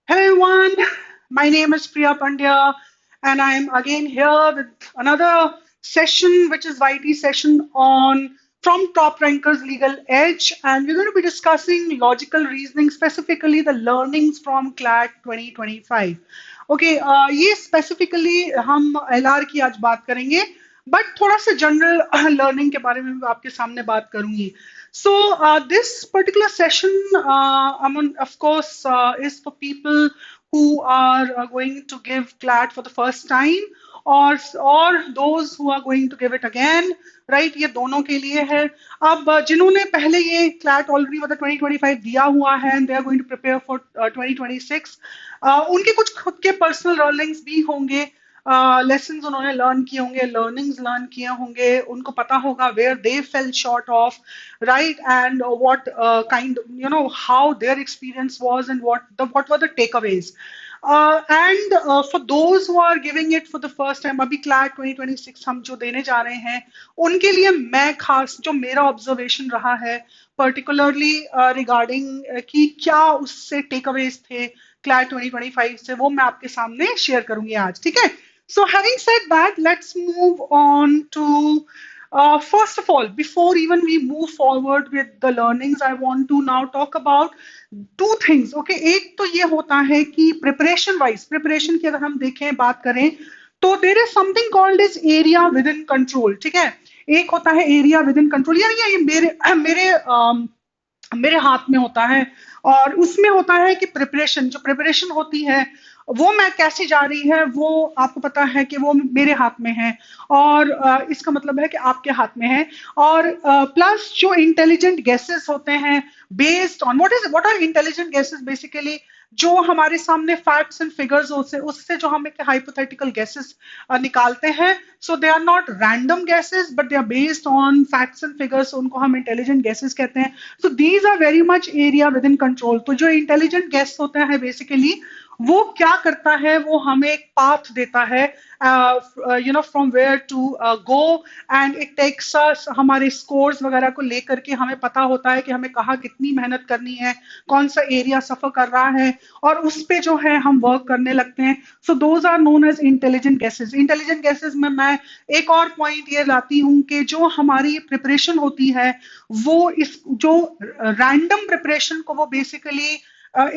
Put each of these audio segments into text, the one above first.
Hello everyone, my name is Priya Pandya and I'm again here with another session which is YT session on from Top Rankers Legal Edge, and we're going to be discussing logical reasoning, specifically the learnings from CLAT 2025. Okay, ये specifically हम LR की आज बात करेंगे, but थोड़ा सा general learning के बारे में भी आपके सामने बात करूंगी. So this particular session, of course, is for people who are going to give CLAT for the first time, or those who are going to give it again, right? ये दोनों के लिए है. अब जिन्होंने पहले ये CLAT ऑलरेडी मतलब 2025 दिया हुआ है and they are going to prepare for 2026, उनके कुछ खुद के पर्सनल लर्निंग्स भी होंगे. लेसन्स उन्होंने लर्न किए होंगे, लर्निंग्स लर्न किए होंगे, उनको पता होगा where they fell short of, right? And what kind, how their experience was and what were the takeaways. And for those who are giving it for the first time, अभी CLAT 2026 हम जो देने जा रहे हैं, उनके लिए मैं खास जो मेरा ऑब्जर्वेशन रहा है पर्टिकुलरली रिगार्डिंग कि क्या उससे टेकअवेज थे CLAT 2025 से, वो मैं आपके सामने शेयर करूंगी आज. ठीक है. So having said that, let's move on to first of all, before even we move forward with the learnings, I want to now talk about two things. Okay, एक तो ये होता है कि प्रिपरेशन की अगर हम देखें बात करें तो there is something called is area within control. ठीक है. एक होता है एरिया विद इन कंट्रोल, यानी ये मेरे मेरे मेरे हाथ में होता है, और उसमें होता है कि प्रिपरेशन होती है वो मैं कैसे जा रही है वो आपको पता है कि वो मेरे हाथ में है, और इसका मतलब है कि आपके हाथ में है. और प्लस जो इंटेलिजेंट गेसेस होते हैं based on what are intelligent guesses, basically जो हमारे सामने फैक्ट्स एंड फिगर्स होते हैं उससे जो हम एक हाइपोथेटिकल गेसेस निकालते हैं. So they are not random guesses but they are based on facts and figures, उनको हम इंटेलिजेंट गेसेस कहते हैं. So these are very much area within control. तो जो इंटेलिजेंट गेस होता है बेसिकली वो क्या करता है, वो हमें एक पाथ देता है, from where to go, and it takes us हमारे स्कोर्स वगैरह को लेकर के हमें पता होता है कि हमें कहाँ कितनी मेहनत करनी है, कौन सा एरिया सफर कर रहा है, और उस पे जो है हम वर्क करने लगते हैं. So those are known as intelligent guesses. Intelligent guesses में मैं एक और पॉइंट ये लाती हूँ कि जो हमारी प्रिपरेशन होती है वो इस जो रैंडम प्रिपरेशन को वो basically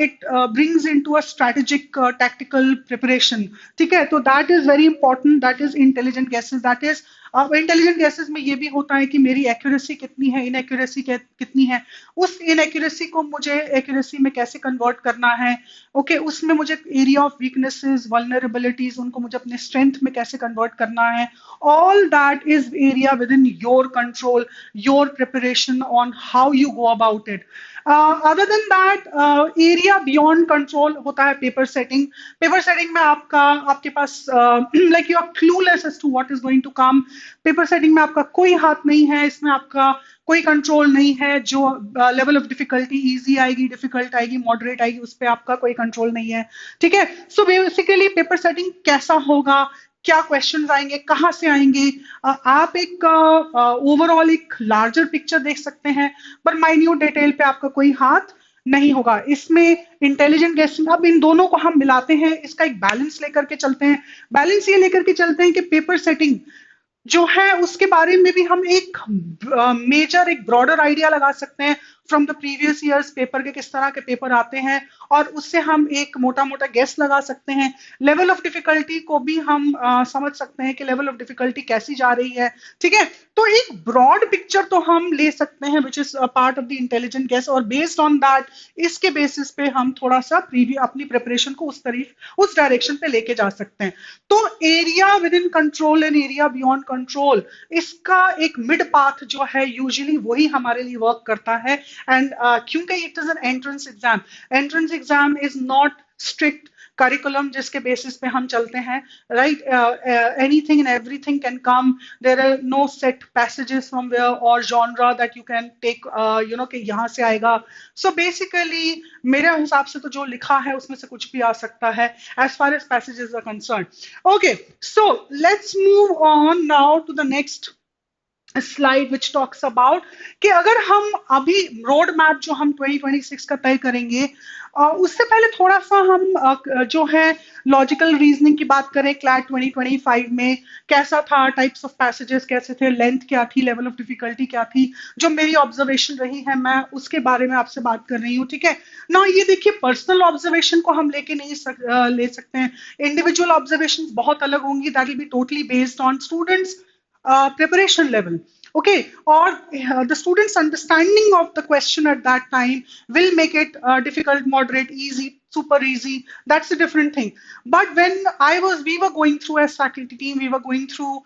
it brings into a strategic tactical preparation. ठीक है. तो that is very important, that is intelligent guesses, that is intelligent gases में ये भी होता है कि मेरी एक्यूरेसी कितनी है, इनएक्यूरेसी कितनी है, उस इनएक्यूरेसी को मुझे एक्यूरेसी में कैसे कन्वर्ट करना है. ओके उसमें मुझे एरिया ऑफ वीकनेसेस, वल्नरेबिलिटीज, उनको मुझे अपने स्ट्रेंथ में कैसे कन्वर्ट करना है. All that is area within your control, your preparation on how you go about it. Other than that area beyond control होता है पेपर सेटिंग. पेपर सेटिंग में आपके पास like you are clueless as to what is going to come. Paper setting में आपका कोई हाथ नहीं है, इसमें आपका कोई कंट्रोल नहीं है. जो लेवल ऑफ डिफिकल्टी इजी आएगी, डिफिकल्ट आएगी, मॉडरेट आएगी, उस पर आपका कोई कंट्रोल नहीं है. ठीक है. सो बेसिकली पेपर सेटिंग कैसा होगा, क्या क्वेश्चंस आएंगे, कहाँ से आएंगे, आप एक ओवरऑल एक लार्जर पिक्चर देख सकते हैं, पर माइन्यूट डिटेल पे आपका कोई हाथ नहीं होगा. इसमें इंटेलिजेंट गेसिंग, अब इन दोनों को हम मिलाते हैं, इसका एक बैलेंस लेकर के चलते हैं. बैलेंस ये लेकर के चलते हैं कि पेपर सेटिंग जो है उसके बारे में भी हम एक मेजर एक ब्रॉडर आइडिया लगा सकते हैं from the previous years paper के, किस तरह के पेपर आते हैं, और उससे हम एक मोटा मोटा गेस लगा सकते हैं. लेवल ऑफ डिफिकल्टी को भी हम समझ सकते हैं कि लेवल ऑफ डिफिकल्टी कैसी जा रही है. ठीक है. तो एक ब्रॉड पिक्चर तो हम ले सकते हैं which is part of the intelligent guess, और बेस्ड ऑन दैट इसके बेसिस पे हम थोड़ा सा प्रीव्यू अपनी प्रिपरेशन को उस डायरेक्शन पे लेके जा सकते हैं. तो area within control and area beyond control, इसका एक मिड पाथ जो है यूजुअली वही हमारे लिए वर्क करता है. एंड क्योंकि it is an entrance exam is not strict curriculum जिसके बेसिस पे हम चलते हैं, right. Anything and everything can come. There are no set passages from where और genre that you can take, कि यहाँ से आएगा. सो बेसिकली मेरे हिसाब से तो जो लिखा है उसमें से कुछ भी आ सकता है as far as passages are concern. Okay, so let's move on now to the next slide which talks about कि अगर हम अभी रोड मैप जो हम 2026 का तय करेंगे, उससे पहले थोड़ा सा हम जो है लॉजिकल रीजनिंग की बात करें। क्लैट 2025 में कैसा था, टाइप्स ऑफ पैसेजेस कैसे थे, लेंथ क्या थी, लेवल ऑफ डिफिकल्टी क्या थी, जो मेरी ऑब्जर्वेशन रही है मैं उसके बारे में आपसे बात कर रही हूँ। ठीक है ना, ये देखिए पर्सनल ऑब्जर्वेशन को हम लेके नहीं ले सकते हैं। इंडिविजुअल ऑब्जर्वेशन बहुत अलग होंगी, that will be totally based on students preparation level. Okay, or the students understanding of the question at that time will make it difficult, moderate, easy, super easy. That's a different thing. But when we were going through as faculty team, we were going through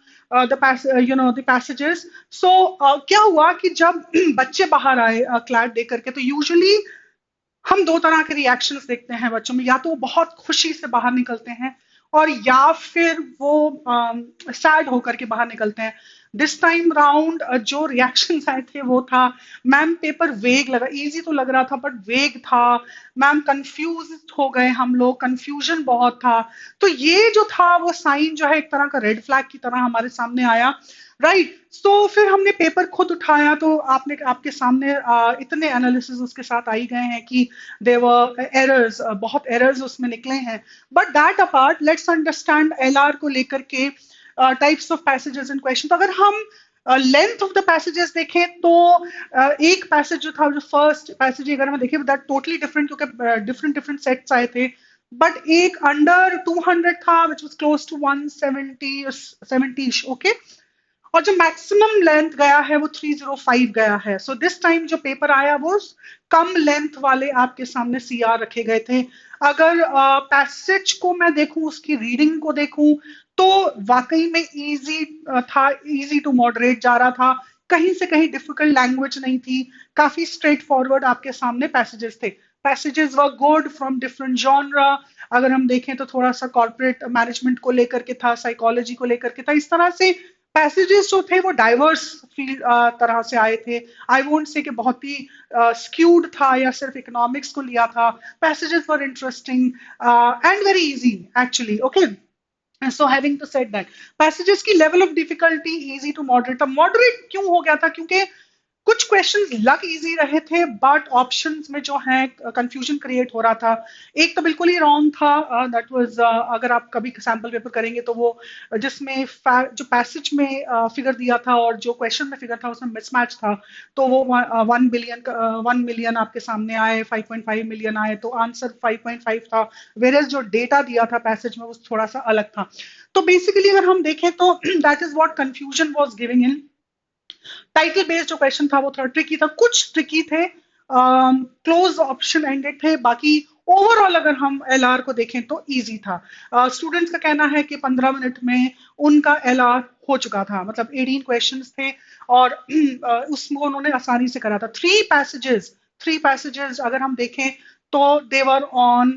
the passages. So क्या हुआ कि जब बच्चे बाहर आए CLAT दे करके, तो usually हम दो तरह के रिएक्शंस देखते हैं बच्चों में। या तो वो बहुत खुशी से बाहर निकलते हैं, और या फिर वो सैड होकर के बाहर निकलते हैं। दिस टाइम राउंड जो रिएक्शंस आए थे वो था, मैम पेपर वेग लगा, इजी तो लग रहा था बट वेग था। मैम कंफ्यूज हो गए हम लोग, कंफ्यूजन बहुत था। तो ये जो था वो साइन जो है एक तरह का रेड फ्लैग की तरह हमारे सामने आया। राइट, सो फिर हमने पेपर खुद उठाया, तो आपने आपके सामने इतने एनालिसिस उसके साथ आई गए हैं कि देवर एरर्स, बहुत एरर्स उसमें निकले हैं। But that apart, let's understand LR को लेकर के types of passages in question. तो अगर हम लेंथ ऑफ द पैसेजेस देखें तो एक पैसेज जो था, जो फर्स्ट पैसेज अगर हम देखें, दैट टोटली डिफरेंट, क्योंकि डिफरेंट डिफरेंट सेट्स आए थे। बट एक अंडर 200 था, which was close to 170, okay. और जो मैक्सिमम लेंथ गया है वो 305 गया है। सो दिस टाइम जो पेपर आया वो कम लेंथ वाले आपके सामने सीआर रखे गए थे। अगर पैसेज को मैं देखूं, उसकी रीडिंग को देखूं, तो वाकई में इजी था, इजी टू मॉडरेट जा रहा था। कहीं से कहीं डिफिकल्ट लैंग्वेज नहीं थी, काफी स्ट्रेट फॉरवर्ड आपके सामने पैसेजेस थे। Passages were good from different genre. अगर हम देखें तो थोड़ा सा कॉर्पोरेट मैनेजमेंट को लेकर के था, साइकोलॉजी को लेकर के था, इस तरह से पैसेजेस जो थे वो डाइवर्स फील्ड तरह से आए थे। आई वोंट से कि बहुत ही स्क्यूड था या सिर्फ इकोनॉमिक्स को लिया था। Passages were interesting and very easy actually, okay. So having to said that, passages की level of difficulty easy to moderate. अब मॉडरेट क्यों हो गया था? क्योंकि कुछ क्वेश्चंस लग इजी रहे थे, बट ऑप्शंस में जो है कंफ्यूजन क्रिएट हो रहा था। एक तो बिल्कुल ही रॉन्ग था, दैट वाज, अगर आप कभी सैंपल पेपर करेंगे तो वो जिसमें जो पैसेज में फिगर दिया था और जो क्वेश्चन में फिगर था उसमें मिसमैच था। तो वो 1 मिलियन आपके सामने आए, 5.5 मिलियन आए, तो आंसर 5.5 था। वेरेज जो डेटा दिया था पैसेज में वो थोड़ा सा अलग था। तो बेसिकली अगर हम देखें तो that is what confusion was giving in. Title based जो क्वेश्चन था वो थोड़ा ट्रिकी था, कुछ ट्रिकी थे, क्लोज ऑप्शन एंडेड थे। बाकी ओवरऑल अगर हम एलआर को देखें तो इजी था। स्टूडेंट्स का कहना है कि 15 मिनट में उनका एलआर हो चुका था, मतलब 18 क्वेश्चंस थे और उसमें उन्होंने आसानी से करा था। थ्री पैसेजेस अगर हम देखें तो देवर on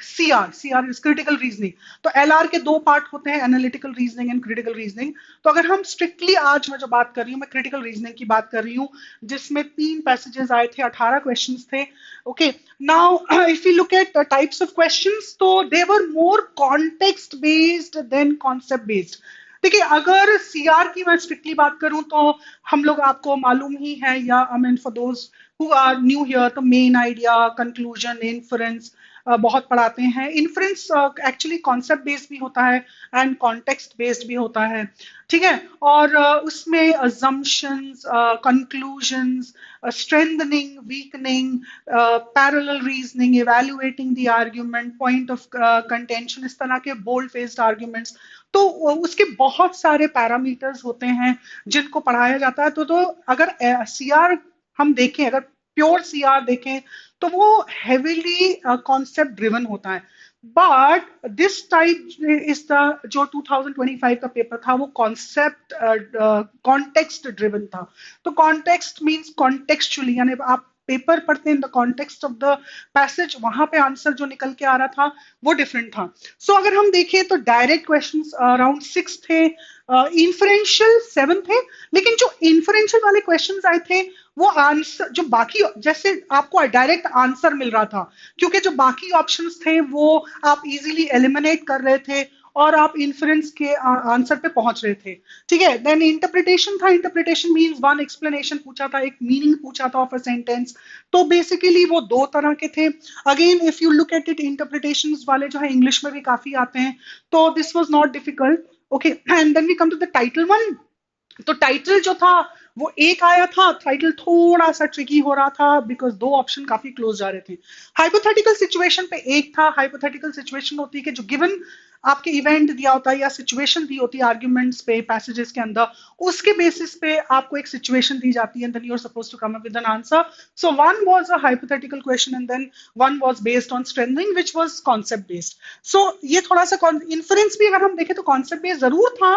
CR is critical reasoning. तो एलआर के दो पार्ट होते हैं, analytical reasoning and critical reasoning. तो अगर हम स्ट्रिक्टली आज मैं जो बात कर रही हूँ, मैं क्रिटिकल रीजनिंग की बात कर रही हूँ, जिसमें 3 पैसेजेस आए थे, 18 क्वेश्चंस थे। Okay, now if you look at types of questions, तो they were more context based than concept based. देखिए, अगर सीआर की मैं स्ट्रिक्टली बात करूं तो हम लोग, आपको मालूम ही है, या I mean for those who are new here, तो मेन आइडिया, कंक्लूजन, इन्फरेंस बहुत पढ़ाते हैं। इन्फ्रेंस एक्चुअली कॉन्सेप्ट बेस्ड भी होता है एंड कॉन्टेक्स्ट बेस्ड भी होता है। ठीक है, और उसमें assumptions, conclusions, strengthening, weakening, parallel reasoning, evaluating the argument, point of contention, इस तरह के बोल्ड फेस्ड आर्ग्यूमेंट्स। तो उसके बहुत सारे पैरामीटर्स होते हैं जिनको पढ़ाया जाता है। तो अगर सीआर हम देखें, अगर प्योर सीआर देखें, तो वो हेविली कॉन्सेप्ट ड्रिवन होता है। But this type is the, जो 2025 का पेपर था वो कॉन्सेप्ट कॉन्टेक्स्ट ड्रिवन था। तो कॉन्टेक्स्ट मींस कॉन्टेक्चुअली, यानी आप पेपर पढ़ते हैं in the context of the passage, वहां पे आंसर जो निकल के आ रहा था वो डिफरेंट था। सो अगर हम देखें तो डायरेक्ट क्वेश्चंस अराउंड 6 थे, इन्फरेंशियल 7 थे। लेकिन जो इन्फरेंशियल वाले क्वेश्चंस आए थे, वो आंसर जो बाकी, जैसे आपको डायरेक्ट आंसर मिल रहा था, क्योंकि जो बाकी ऑप्शंस थे वो आप इजीली एलिमिनेट कर रहे थे, और आप इन्फ्रेंस के आंसर पे पहुंच रहे थे, ठीक है। देन इंटरप्रिटेशन था, इंटरप्रिटेशन मींस वन एक्सप्लेनेशन पूछा था, एक मीनिंग पूछा था ऑफ अ सेंटेंस। तो बेसिकली वो दो तरह के थे। Again if you look at it, interpretation वाले जो है इंग्लिश में भी काफी आते हैं, तो this was not difficult. Okay, and then we come to the title one. तो टाइटल जो था वो एक आया था, टाइटल थोड़ा सा ट्रिकी हो रहा था बिकॉज दो ऑप्शन काफी क्लोज जा रहे थे। हाइपोथेटिकल सिचुएशन पे एक था। हाइपोथेटिकल सिचुएशन होती है कि जो गिवन आपके इवेंट दिया होता है या सिचुएशन दी होती है आर्ग्यूमेंट्स पे, पैसेजेस के अंदर, उसके बेसिस पे आपको एक सिचुएशन दी जाती है, then you are suppose to come up with an answer. So one was a hypothetical question and then one was based on strengthening which was concept based. सो ये थोड़ा सा इन्फ्रेंस भी अगर हम देखें तो कॉन्सेप्ट बेस्ड जरूर था,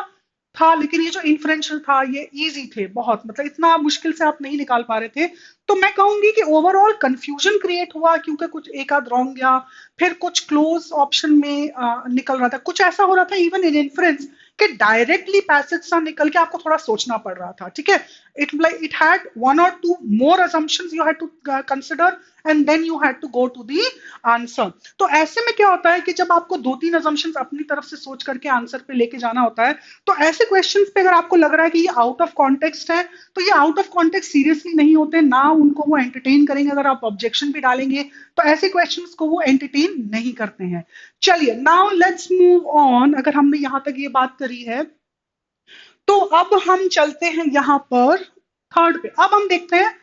लेकिन ये जो इन्फ्रेंशियल था ये इजी थे बहुत, मतलब इतना मुश्किल से आप नहीं निकाल पा रहे थे। तो मैं कहूंगी कि ओवरऑल कंफ्यूजन क्रिएट हुआ क्योंकि कुछ एक आध रॉन्ग गया, फिर कुछ क्लोज ऑप्शन में निकल रहा था, कुछ ऐसा हो रहा था इवन इन इन्फ्रेंस कि डायरेक्टली पैसेज सा निकल के आपको थोड़ा सोचना पड़ रहा था, ठीक है। इट हैड वन और two more assumptions you had to consider and then you had to go to the answer। तो ऐसे में क्या होता है कि जब आपको दो तीन assumptions अपनी तरफ से सोच करके आंसर पे लेके जाना होता है, तो ऐसे क्वेश्चंस पे अगर आपको लग रहा है कि ये आउट ऑफ कॉन्टेक्स्ट है, तो ये आउट ऑफ कॉन्टेक्स्ट सीरियसली नहीं होते ना, उनको वो एंटरटेन करेंगे। अगर आप ऑब्जेक्शन भी डालेंगे तो ऐसे क्वेश्चंस को वो एंटरटेन नहीं करते हैं। चलिए नाउ लेट्स मूव ऑन। अगर हमने यहां तक ये बात करी है तो अब हम चलते हैं यहां पर थर्ड पे। अब हम देखते हैं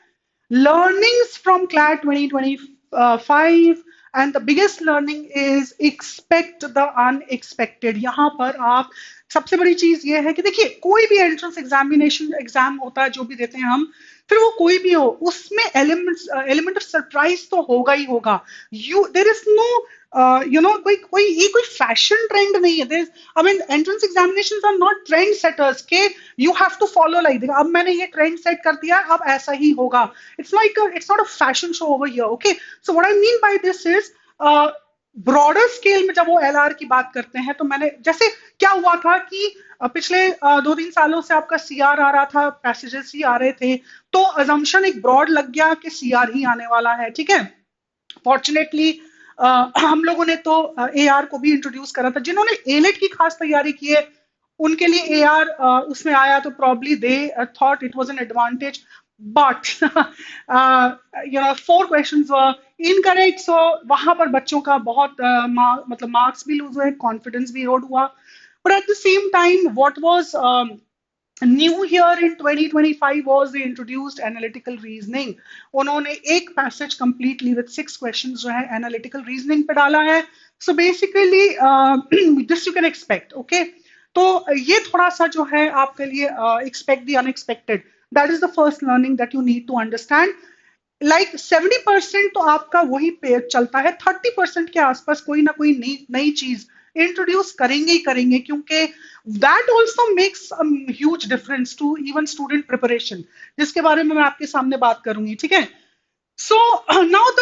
learnings from CLAT 2025 and the biggest learning is expect the unexpected। यहां पर आप सबसे बड़ी चीज ये है कि देखिए कोई भी एंट्रेंस एग्जामिनेशन एग्जाम होता है जो भी देते हैं हम, फिर वो कोई भी हो उसमें एलिमेंट ऑफ सरप्राइज तो होगा ही होगा। देर इज नो कोई कोई ये कोई फैशन ट्रेंड नहीं है। There I mean entrance examination are not trend setters के you have to follow like अब मैंने ये ट्रेंड सेट कर दिया अब ऐसा ही होगा। It's not a fashion show over here. Okay, so what I mean by this is broader scale में जब वो एलआर की बात करते हैं तो मैंने जैसे क्या हुआ था कि पिछले 2-3 सालों से आपका सीआर आ रहा था, पैसेजेस ही आ रहे थे, तो अजम्पशन एक ब्रॉड लग गया कि सीआर ही आने वाला है, ठीक है। फॉर्चुनेटली हम लोगों ने तो एआर को भी इंट्रोड्यूस करा था। जिन्होंने एलेट की खास तैयारी की है उनके लिए एआर उसमें आया तो probably they thought it was an advantage, but 4 questions were incorrect. सो वहां पर बच्चों का बहुत मतलब मार्क्स भी लूज हुए, कॉन्फिडेंस भी इरोड हुआ। But at the same time what was new here in 2025 was they introduced analytical reasoning। उन्होंने एक पैसेज completely with 6 questions जो है analytical reasoning पे डाला है। So basically this you can expect, okay। तो ये थोड़ा सा जो है आपके लिए expect the unexpected, that is the first learning that you need to understand। Like 70% तो आपका वही पे चलता है, 30% के आसपास कोई ना कोई नई नई चीज इंट्रोड्यूस करेंगे ही करेंगे, क्योंकि that also makes huge difference to even student preparation, जिसके बारे में मैं आपके सामने बात करूंगी, ठीक है। सो now the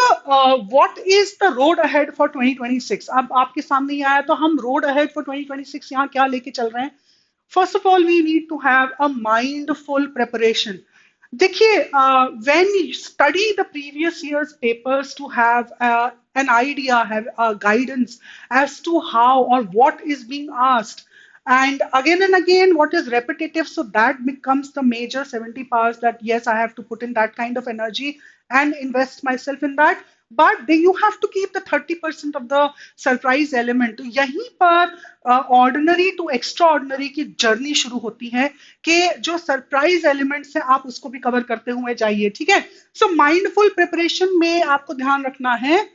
what is the road ahead for 2026। अब आपके सामने ये आया तो हम रोड अहेड फॉर 2026 यहाँ क्या लेके चल रहे हैं। First of all we need to have a mindful preparation. देखिए when you study the previous year's papers to have an idea, have a guidance as to how or what is being asked, and again what is repetitive, so that becomes the major 70 parts that yes I have to put in that kind of energy and invest myself in that। but then you have to keep the 30% of the surprise element। तो यहीं पर ordinary to extra ordinary की journey शुरू होती है कि जो surprise elements है आप उसको भी कवर करते हुए जाइए, ठीक है। सो माइंडफुल प्रिपरेशन में आपको ध्यान रखना है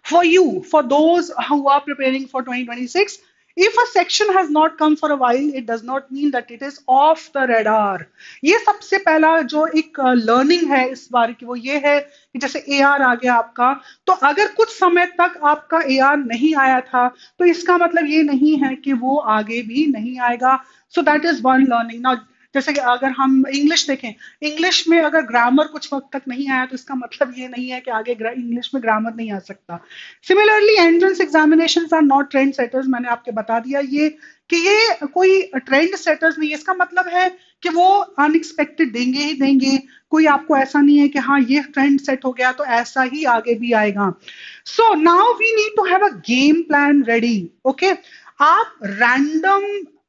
for you, for those who are preparing for 2026, if a section has not come for a while, it does not mean that it is off the radar। ये सबसे पहला जो एक लर्निंग है इस बार की वो ये है कि जैसे एआर आ गया आपका, तो अगर कुछ समय तक आपका एआर नहीं आया था तो इसका मतलब ये नहीं है कि वो आगे भी नहीं आएगा। So that is one learning. Now जैसे कि अगर हम इंग्लिश देखें, इंग्लिश में अगर ग्रामर कुछ वक्त तक नहीं आया तो इसका मतलब ये नहीं है कि आगे इंग्लिश में ग्रामर नहीं आ सकता। Similarly entrance examination are not trend setters. मैंने आपके बता दिया ये कि ये कोई ट्रेंड सेटर्स नहीं है। इसका मतलब है कि वो अनएक्सपेक्टेड देंगे ही देंगे, कोई आपको ऐसा नहीं है कि हाँ ये ट्रेंड सेट हो गया तो ऐसा ही आगे भी आएगा। So now we need to have a game plan ready, okay. आप रैंडम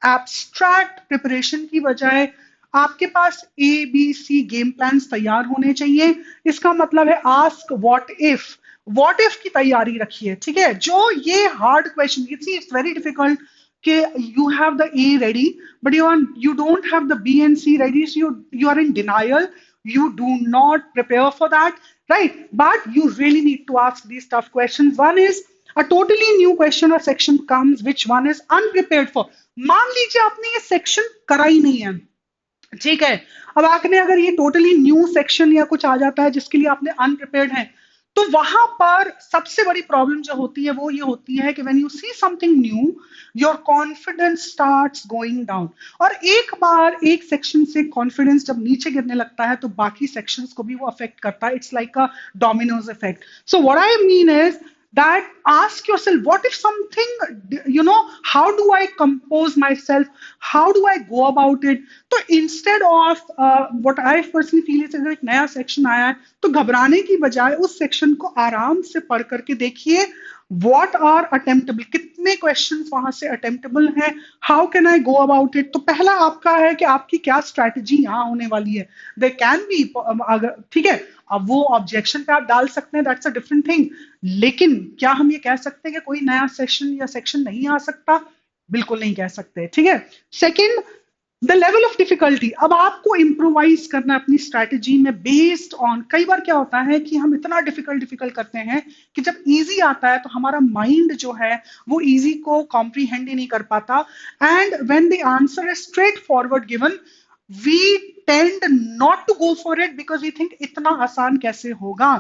एब्स्ट्रैक्ट प्रिपरेशन की बजाय आपके पास ABC गेम प्लान्स तैयार होने चाहिए। इसका मतलब है आस्क व्हाट इफ की तैयारी रखिए, ठीक है। जो ये hard question, it's very difficult कि you have the A ready but you don't have the B and C ready, so you are in denial, you do not prepare for that, right? But you really need to ask these tough questions. One is a totally new question or section comes which one is unprepared for. मान लीजिए आपने ये section करा ही नहीं है, ठीक है। अब आपने अगर ये टोटली न्यू सेक्शन या कुछ आ जाता है जिसके लिए आपने अनप्रिपेयर्ड है, तो वहां पर सबसे बड़ी प्रॉब्लम जो होती है वो ये होती है कि when you see something new, your confidence starts going down. और एक बार एक सेक्शन से कॉन्फिडेंस जब नीचे गिरने लगता है तो बाकी सेक्शंस को भी वो अफेक्ट करता है। It's like a Domino's effect. So what I mean is that ask yourself, what if something, how do I compose myself, how do I go about it? तो instead of what I personally feel is, अगर एक नया section आया है तो घबराने की बजाय उस सेक्शन को आराम से पढ़ करके देखिए what are attemptable, कितने क्वेश्चंस वहां से अटेम्प्टेबल हैं, how can I go about it. तो पहला आपका है कि आपकी क्या स्ट्रैटेजी यहाँ होने वाली है। दे कैन बी, अगर ठीक है, अब वो ऑब्जेक्शन पे आप डाल सकते हैं, दैट्स अ डिफरेंट थिंग। लेकिन क्या हम ये कह सकते हैं कि कोई नया सेशन या सेक्शन नहीं आ सकता? बिल्कुल नहीं कह सकते, ठीक है। Second, the level of difficulty. अब आपको इम्प्रोवाइज करना अपनी स्ट्रैटेजी में बेस्ड ऑन, कई बार क्या होता है कि हम इतना डिफिकल्ट करते हैं कि जब इजी आता है तो हमारा माइंड जो है वो इजी को कॉम्प्रीहेंड ही नहीं कर पाता। And when the answer is straight forward given, we tend not to go for it because we think इतना आसान कैसे होगा।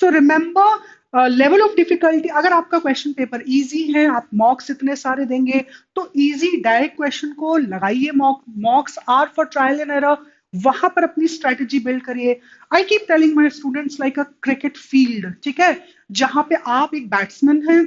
So remember, level of difficulty, अगर आपका क्वेश्चन पेपर इजी है, आप मॉक्स इतने सारे देंगे, तो इजी डायरेक्ट क्वेश्चन को लगाइए। Mocks are for trial and error, वहां पर अपनी स्ट्रेटेजी बिल्ड करिए। I keep telling my students like a cricket field, ठीक है, जहां पे आप एक बैट्समैन है,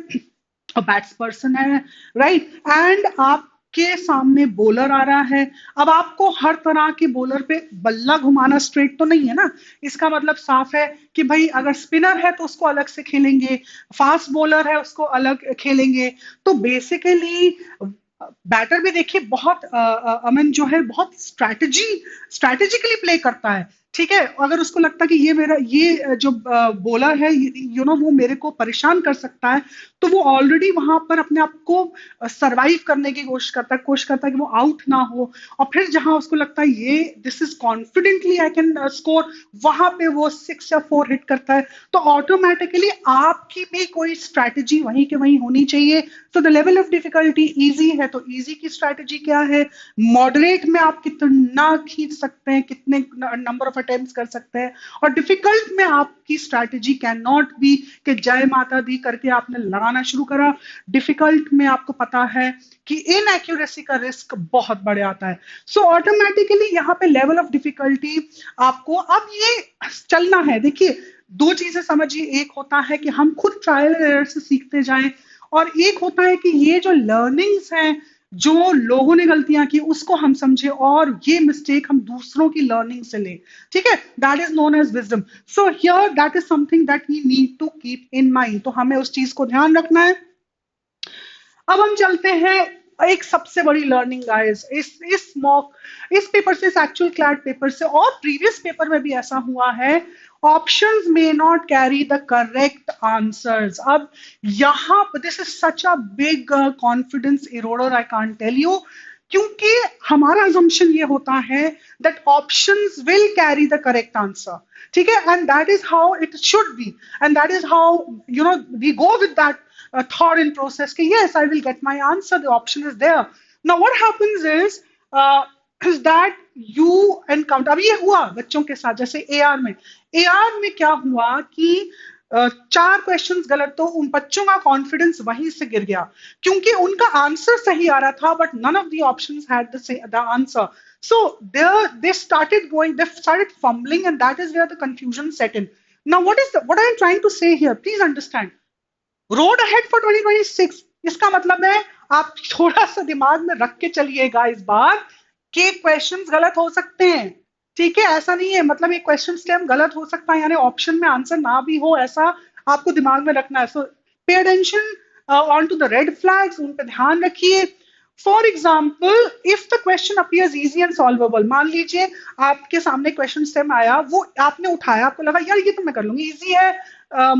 बैट्स पर्सन है, राइट, एंड आपके सामने बॉलर आ रहा है। अब आपको हर तरह के बॉलर पे बल्ला घुमाना स्ट्रेट तो नहीं है ना। इसका मतलब साफ है कि भाई अगर स्पिनर है तो उसको अलग से खेलेंगे, फास्ट बॉलर है उसको अलग खेलेंगे। तो बेसिकली बैटर भी देखिए बहुत अमन जो है बहुत स्ट्रैटेजिकली प्ले करता है, ठीक है। अगर उसको लगता है कि ये मेरा ये जो बॉलर है, वो मेरे को परेशान कर सकता है, तो वो ऑलरेडी वहां पर अपने आप को सरवाइव करने की कोशिश करता है कि वो आउट ना हो। और फिर जहां उसको लगता है ये this is confidently I can score, वहां पे वो 6 या 4 हिट करता है। तो ऑटोमेटिकली आपकी भी कोई स्ट्रैटेजी वहीं के वहीं होनी चाहिए। तो the level of difficulty easy है तो इजी की स्ट्रैटेजी क्या है, मॉडरेट में आप कितना खींच सकते हैं, कितने नंबर ऑफ अटेम्प्ट्स कर सकते हैं, और डिफिकल्ट में आपकी स्ट्रैटेजी कैन नॉट बी कि जय माता दी करके आपने लगाना शुरू करा। डिफिकल्ट में आपको पता है कि इनएक्यूरेसी का रिस्क बहुत बढ़ जाता है। सो ऑटोमेटिकली यहाँ पे लेवल ऑफ डिफिकल्टी आपको अब ये चलना है। देखिए, दो चीजें समझिए, एक होता है कि हम खुद ट्रायल एरर से सीखते जाएं, और एक होता है कि ये जो लर्निंग्स हैं, जो लोगों ने गलतियां की उसको हम समझे और ये मिस्टेक हम दूसरों की लर्निंग से लें, ठीक है। That is known as wisdom. So here that is something that we need to keep in mind. तो हमें उस चीज को ध्यान रखना है। अब हम चलते हैं एक सबसे बड़ी लर्निंग गाइस, इस पेपर से, इस एक्चुअल क्लैट पेपर से और प्रीवियस पेपर में भी ऐसा हुआ है, options may not carry the correct answers. अब यहां this is such a big confidence eroder, I can't tell you, क्योंकि हमारा assumption ये होता है that options will carry the correct answer, ठीक है, and that is how it should be, and that is how we go with that thought in process कि yes I will get my answer, the option is there. Now what happens is that you encounter, अब ये हुआ बच्चों के साथ, जैसे AR में क्या हुआ कि 4 क्वेश्चंस गलत, तो उन बच्चों का कॉन्फिडेंस वहीं से गिर गया, क्योंकि उनका आंसर सही आ रहा था but none of the options had the answer. So they started fumbling, and that is where the confusion set in. Now what I am trying to say here, please understand, road ahead for 2026, इसका मतलब है आप थोड़ा सा दिमाग में रख के चलिएगा इस बार कि क्वेश्चंस गलत हो सकते हैं, ठीक है। ऐसा नहीं है, मतलब ये क्वेश्चन स्टेम गलत हो सकता है, यानी ऑप्शन में आंसर ना भी हो, ऐसा आपको दिमाग में रखना है। So pay attention on to the red flags, उन पे ध्यान रखिए। For example if the question appears easy and solvable, मान लीजिए आपके सामने क्वेश्चन स्टेम आया, वो आपने उठाया, आपको लगा यार ये तो मैं कर लूंगी, इजी है,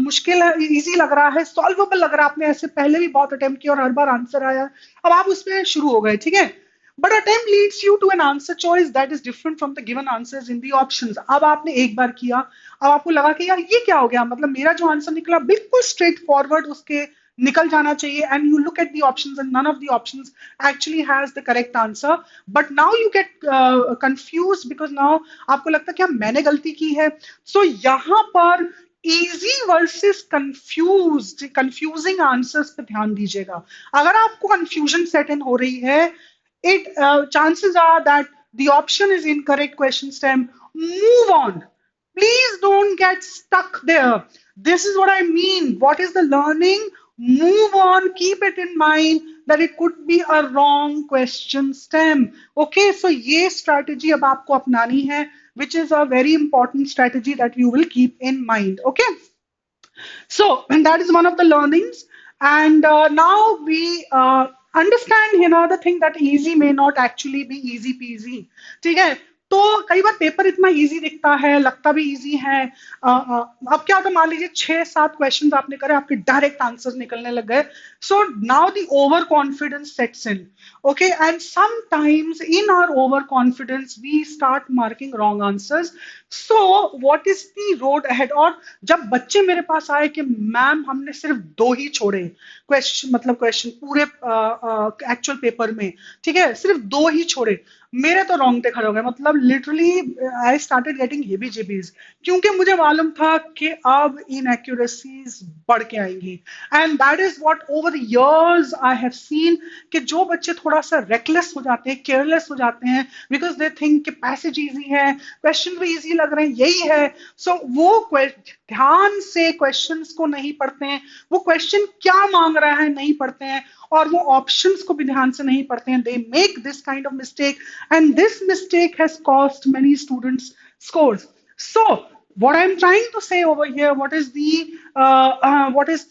मुश्किल है, इजी लग रहा है, सॉल्वेबल लग रहा है, आपने ऐसे पहले भी बहुत अटेम्प्ट किया और हर बार आंसर आया, अब आप उसमें शुरू हो गए, ठीक है। But attempt leads you to an answer choice that is different from the given answers in the options. अब आपने एक बार किया, अब आपको लगा कि यार ये क्या हो गया, मतलब मेरा जो आंसर निकला बिल्कुल स्ट्रेट फॉरवर्ड उसके निकल जाना चाहिए, and you look at the options and none of the options actually has the correct answer, but now you get confuse because now आपको लगता है कि हाँ, मैंने गलती की है। सो यहाँ पर इजी वर्सेस कंफ्यूजिंग आंसर्स पे ध्यान दीजिएगा। अगर आपको कंफ्यूजन सेट इन हो रही है, it chances are that the option is incorrect, question stem, move on. Please don't get stuck there. This is what I mean. What is the learning? Move on, keep it in mind that it could be a wrong question stem. Okay, so ये strategy अब आपको अपनानी है, which is a very important strategy that you will keep in mind. Okay, so, and that is one of the learnings. And now we understand another thing that easy may not actually be easy peasy. ठीक है, तो कई बार paper इतना easy दिखता है, लगता भी easy है। अब क्या होता है, मान लीजिए 6-7 क्वेश्चंस आपने करे, आपके डायरेक्ट आंसर्स निकलने लग गए, so now the over confidence sets in. Okay, and sometimes in our over confidence we start marking wrong answers. So what is the road ahead? और जब बच्चे मेरे पास आए कि मैम हमने सिर्फ 2 ही छोड़े क्वेश्चन, मतलब क्वेश्चन पूरे एक्चुअल पेपर में, ठीक है, सिर्फ 2 ही छोड़े, मेरे तो रोंगटे खड़े हो गए, मतलब literally I started getting heebie jeebies, क्योंकि मुझे मालूम था कि अब इनएक्यूरेसीज बढ़ के आएंगी। And that is what over the years I have seen, कि जो बच्चे थोड़ा सा रेकलेस हो जाते हैं, केयरलेस हो जाते हैं, बिकॉज दे थिंक कि पैसेज इजी है, क्वेश्चन भी इजी लग रहे हैं, यही है, सो वो ध्यान से क्वेश्चंस को नहीं पढ़ते हैं, वो क्वेश्चन क्या मांग रहा है नहीं पढ़ते हैं, और वो ऑप्शंस को भी ध्यान से नहीं पढ़ते हैं, they make this kind of mistake, and this mistake has cost many students scores. So what I'm trying to say over here, what is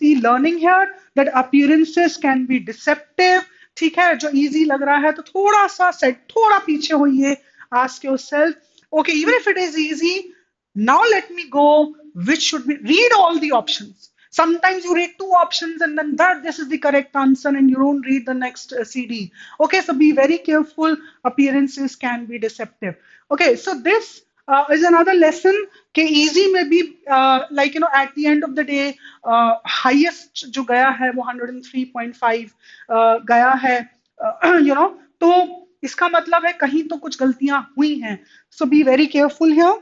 the learning here, that appearances can be deceptive। ठीक है, जो easy लग रहा है तो थोड़ा सा set, थोड़ा पीछे होइए, ask yourself okay, even if it is easy, now let me go, which should be, read all the options. Sometimes you read 2 options and then that this is the correct answer and you don't read the next CD. Okay, so be very careful. Appearances can be deceptive. Okay, so this is another lesson. कि easy में भी like you know at the end of the day highest जो गया है वो 103.5 गया है, you know, तो इसका मतलब है कहीं तो कुछ गलतियां हुई हैं. So be very careful here.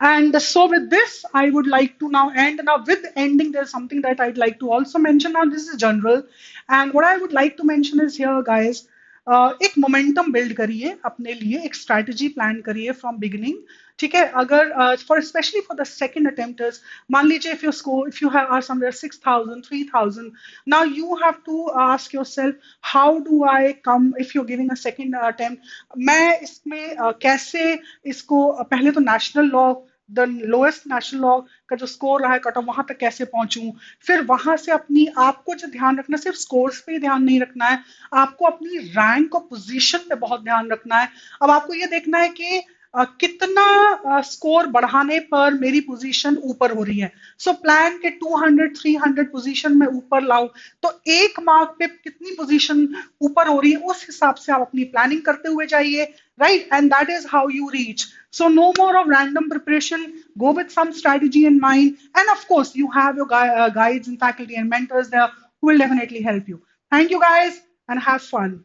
And so with this, I would like to now end. Now with ending, there's something that I'd like to also mention. Now this is general, and what I would like to mention is here, guys. एक momentum build करिए अपने लिए, एक strategy plan करिए from beginning, ठीक है। अगर for specially for the second attempters, मान लीजिए if you score, if you have are somewhere 6000 3000, now you have to ask yourself how do I come, if you giving a second attempt, मैं इसमें कैसे इसको, पहले तो national law, the lowest national law का जो स्कोर रहा है कट ऑफ, वहां तक कैसे पहुंचूं, फिर वहां से अपनी, आपको जो ध्यान रखना, सिर्फ स्कोर्स पे ही ध्यान नहीं रखना है, आपको अपनी रैंक और पोजीशन पे बहुत ध्यान रखना है। अब आपको ये देखना है कि कितना स्कोर बढ़ाने पर मेरी पोजीशन ऊपर हो रही है। सो प्लान के 200 300 पोजीशन में ऊपर लाओ, तो 1 मार्क पे कितनी पोजीशन ऊपर हो रही है, उस हिसाब से आप अपनी प्लानिंग करते हुए जाइए, right? And that is how you reach. So no more of random preparation. Go with some strategy in mind, and of course you have your guides and faculty and mentors there who will definitely help you. Thank you guys and have fun.